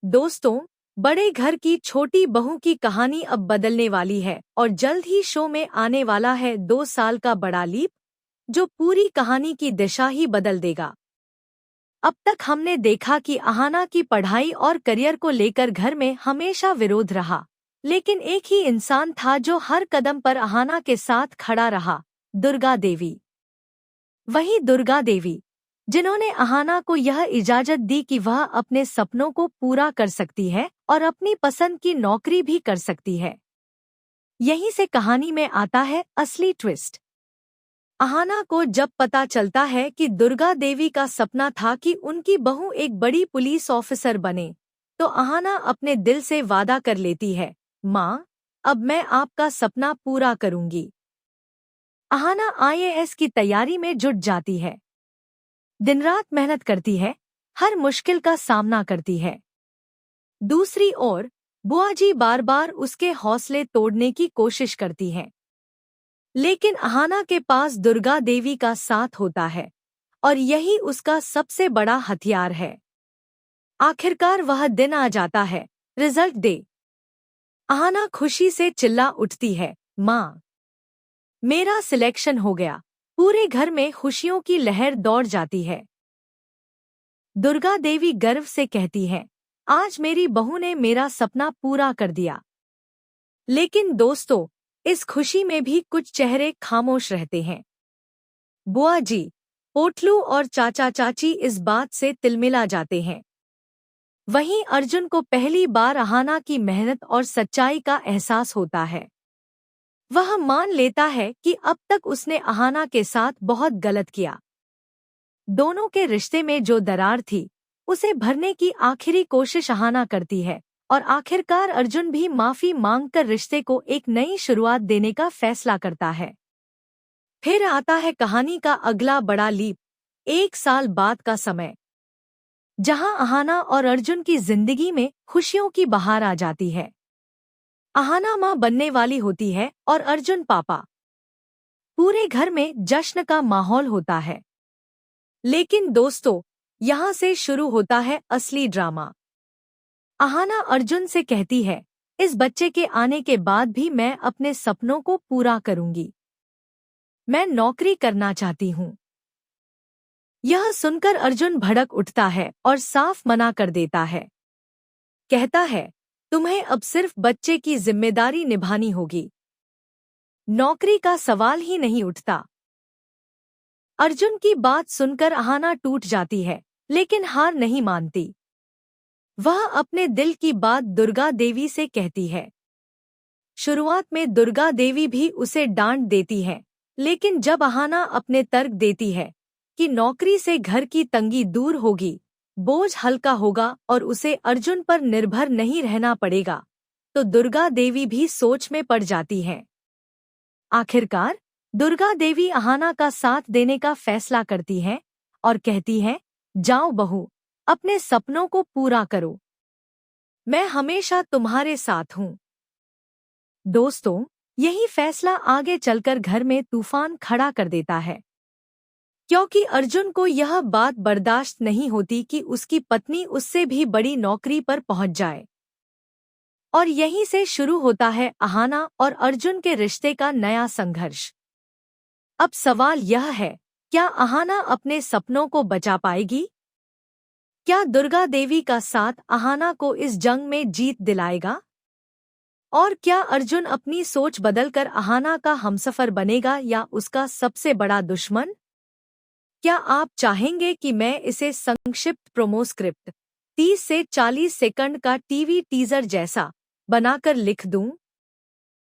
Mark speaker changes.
Speaker 1: दोस्तों, बड़े घर की छोटी बहू की कहानी अब बदलने वाली है और जल्द ही शो में आने वाला है 2 साल का बड़ा लीप, जो पूरी कहानी की दिशा ही बदल देगा। अब तक हमने देखा कि अहाना की पढ़ाई और करियर को लेकर घर में हमेशा विरोध रहा, लेकिन एक ही इंसान था जो हर कदम पर अहाना के साथ खड़ा रहा, दुर्गा देवी। वही दुर्गा देवी जिन्होंने अहाना को यह इजाजत दी कि वह अपने सपनों को पूरा कर सकती है और अपनी पसंद की नौकरी भी कर सकती है। यहीं से कहानी में आता है असली ट्विस्ट। अहाना को जब पता चलता है कि दुर्गा देवी का सपना था कि उनकी बहू एक बड़ी पुलिस ऑफिसर बने, तो अहाना अपने दिल से वादा कर लेती है, माँ, अब मैं आपका सपना पूरा करूंगी। अहाना आईएएस की तैयारी में जुट जाती है, दिन रात मेहनत करती है, हर मुश्किल का सामना करती है। दूसरी ओर बुआ जी बार बार उसके हौसले तोड़ने की कोशिश करती हैं, लेकिन अहाना के पास दुर्गा देवी का साथ होता है और यही उसका सबसे बड़ा हथियार है। आखिरकार वह दिन आ जाता है, रिजल्ट डे। अहाना खुशी से चिल्ला उठती है, माँ, मेरा सिलेक्शन हो गया। पूरे घर में खुशियों की लहर दौड़ जाती है। दुर्गा देवी गर्व से कहती है, आज मेरी बहू ने मेरा सपना पूरा कर दिया। लेकिन दोस्तों, इस खुशी में भी कुछ चेहरे खामोश रहते हैं। बुआ जी, पोटलू और चाचा चाची इस बात से तिलमिला जाते हैं। वहीं अर्जुन को पहली बार अहाना की मेहनत और सच्चाई का एहसास होता है। वह मान लेता है कि अब तक उसने अहाना के साथ बहुत गलत किया। दोनों के रिश्ते में जो दरार थी, उसे भरने की आखिरी कोशिश अहाना करती है और आखिरकार अर्जुन भी माफी मांगकर रिश्ते को एक नई शुरुआत देने का फैसला करता है। फिर आता है कहानी का अगला बड़ा लीप, 1 साल बाद का समय, जहां अहाना और अर्जुन की जिंदगी में खुशियों की बहार आ जाती है। अहाना मां बनने वाली होती है और अर्जुन पापा। पूरे घर में जश्न का माहौल होता है। लेकिन दोस्तों, यहाँ से शुरू होता है असली ड्रामा। अहाना अर्जुन से कहती है, इस बच्चे के आने के बाद भी मैं अपने सपनों को पूरा करूंगी। मैं नौकरी करना चाहती हूँ। यह सुनकर अर्जुन भड़क उठता है और साफ मना कर देता है। कहता है, तुम्हें अब सिर्फ बच्चे की जिम्मेदारी निभानी होगी। नौकरी का सवाल ही नहीं उठता। अर्जुन की बात सुनकर अहाना टूट जाती है, लेकिन हार नहीं मानती। वह अपने दिल की बात दुर्गा देवी से कहती है। शुरुआत में दुर्गा देवी भी उसे डांट देती है, लेकिन जब अहाना अपने तर्क देती है कि नौकरी से घर की तंगी दूर होगी, बोझ हल्का होगा और उसे अर्जुन पर निर्भर नहीं रहना पड़ेगा, तो दुर्गा देवी भी सोच में पड़ जाती है। आखिरकार दुर्गा देवी अहाना का साथ देने का फैसला करती है और कहती है, जाओ बहू, अपने सपनों को पूरा करो। मैं हमेशा तुम्हारे साथ हूँ। दोस्तों, यही फैसला आगे चलकर घर में तूफान खड़ा कर देता है, क्योंकि अर्जुन को यह बात बर्दाश्त नहीं होती कि उसकी पत्नी उससे भी बड़ी नौकरी पर पहुंच जाए। और यहीं से शुरू होता है अहाना और अर्जुन के रिश्ते का नया संघर्ष। अब सवाल यह है, क्या अहाना अपने सपनों को बचा पाएगी? क्या दुर्गा देवी का साथ अहाना को इस जंग में जीत दिलाएगा? और क्या अर्जुन अपनी सोच बदलकर अहाना का हमसफर बनेगा या उसका सबसे बड़ा दुश्मन? क्या आप चाहेंगे कि मैं इसे संक्षिप्त प्रोमो स्क्रिप्ट 30 से 40 सेकंड का टीवी टीजर जैसा बनाकर लिख दूं?